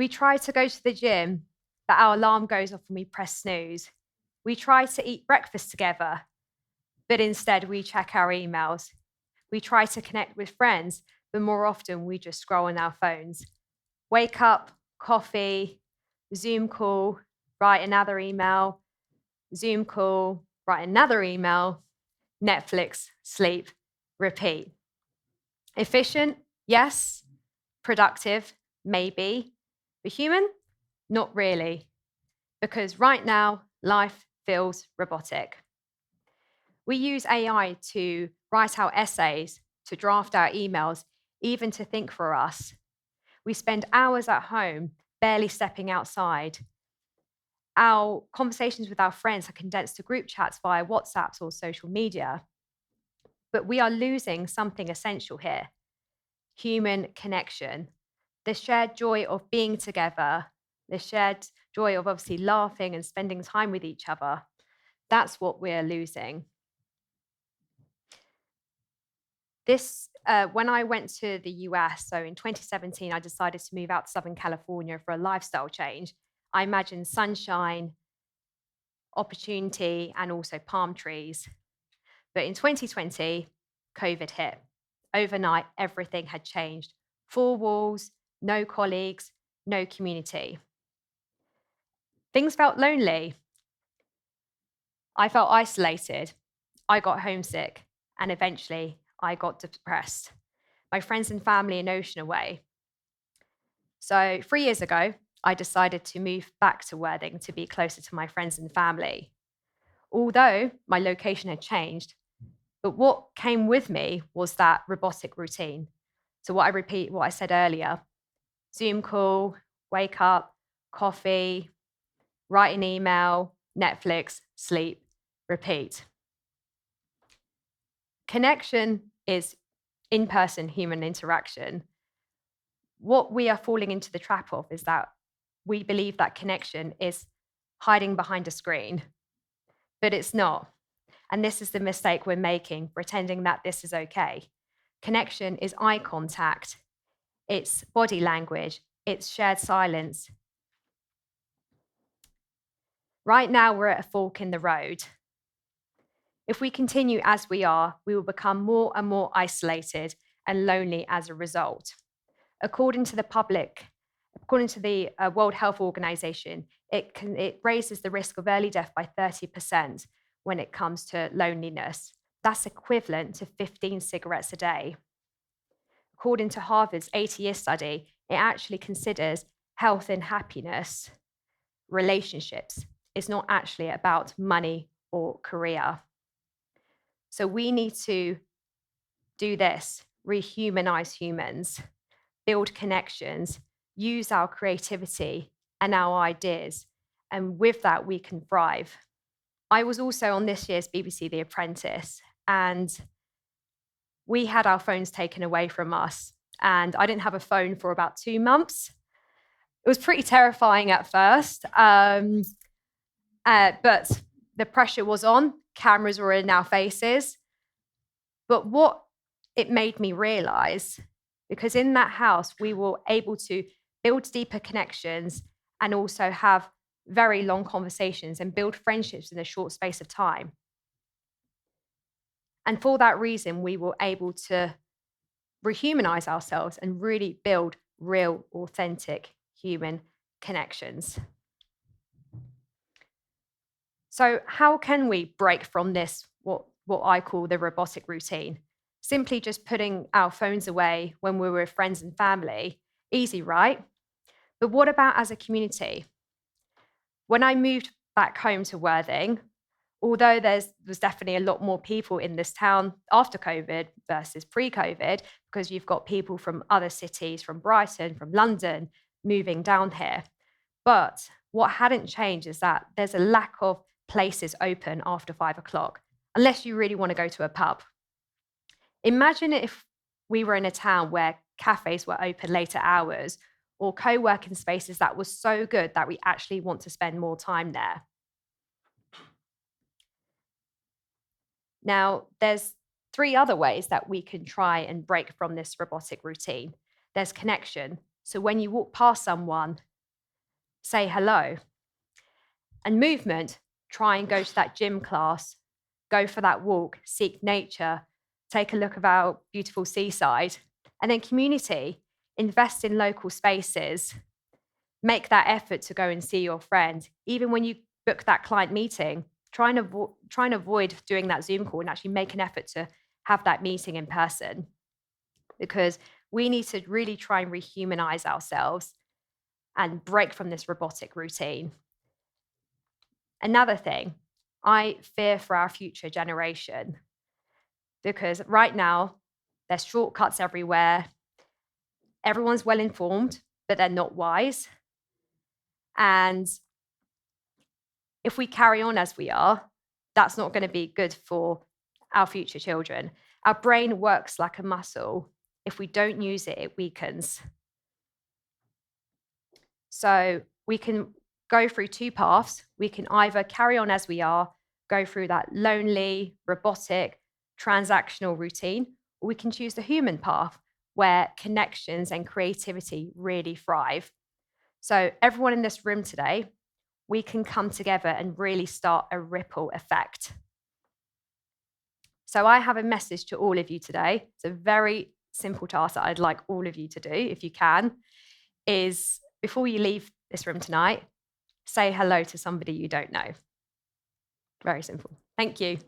We try to go to the gym, but our alarm goes off and we press snooze. We try to eat breakfast together, but instead we check our emails. We try to connect with friends, but more often we just scroll on our phones. Wake up, coffee, Zoom call, write another email, Zoom call, write another email, Netflix, sleep, repeat. Efficient? Yes. Productive? Maybe. But human? Not really. Because right now, life feels robotic. We use AI to write our essays, to draft our emails, even to think for us. We spend hours at home, barely stepping outside. Our conversations with our friends are condensed to group chats via WhatsApps or social media. But we are losing something essential here: human connection, the shared joy of being together, the shared joy of obviously laughing and spending time with each other. That's what we're losing. When I went to the US, so in 2017, I decided to move out to Southern California for a lifestyle change. I imagined sunshine, opportunity, and also palm trees. But in 2020, COVID hit. Overnight, everything had changed. 4 walls, no colleagues, no community. Things felt lonely. I felt isolated. I got homesick, and eventually I got depressed. My friends and family an ocean away. So 3 years ago, I decided to move back to Worthing to be closer to my friends and family. Although my location had changed, but what came with me was that robotic routine. So what I said earlier: Zoom call, wake up, coffee, write an email, Netflix, sleep, repeat. Connection is in-person human interaction. What we are falling into the trap of is that we believe that connection is hiding behind a screen, but it's not. And this is the mistake we're making, pretending that this is okay. Connection is eye contact, it's body language, it's shared silence. Right now, we're at a fork in the road. If we continue as we are, we will become more and more isolated and lonely as a result. According to the World Health Organization, it raises the risk of early death by 30% when it comes to loneliness. That's equivalent to 15 cigarettes a day. According to Harvard's 80-year study, it actually considers health and happiness, relationships. It's not actually about money or career. So we need to do this: rehumanize humans, build connections, use our creativity and our ideas. And with that, we can thrive. I was also on this year's BBC The Apprentice, and we had our phones taken away from us. And I didn't have a phone for about 2 months. It was pretty terrifying at first, but the pressure was on. Cameras were in our faces. But what it made me realize, because in that house, we were able to build deeper connections and also have very long conversations and build friendships in a short space of time. And for that reason, we were able to rehumanize ourselves and really build real, authentic human connections. So how can we break from this, what I call the robotic routine? Simply just putting our phones away when we're with friends and family. Easy, right? But what about as a community? When I moved back home to Worthing, although there's definitely a lot more people in this town after COVID versus pre-COVID, because you've got people from other cities, from Brighton, from London, moving down here. But what hadn't changed is that there's a lack of places open after 5 o'clock, unless you really want to go to a pub. Imagine if we were in a town where cafes were open later hours, or co-working spaces that were so good that we actually want to spend more time there. Now, there's 3 other ways that we can try and break from this robotic routine. There's connection. So when you walk past someone, say hello. And movement, try and go to that gym class, go for that walk, seek nature, take a look at our beautiful seaside. And then community, invest in local spaces, make that effort to go and see your friend. Even when you book that client meeting, try and avoid doing that Zoom call and actually make an effort to have that meeting in person, because we need to really try and rehumanize ourselves and break from this robotic routine. Another thing, I fear for our future generation, because right now there's shortcuts everywhere. Everyone's well informed, but they're not wise. And if we carry on as we are, that's not going to be good for our future children. Our brain works like a muscle. If we don't use it, it weakens. So we can go through two paths. We can either carry on as we are, go through that lonely, robotic, transactional routine, or we can choose the human path where connections and creativity really thrive. So everyone in this room today, we can come together and really start a ripple effect. So I have a message to all of you today. It's a very simple task that I'd like all of you to do, if you can, is before you leave this room tonight, say hello to somebody you don't know. Very simple. Thank you.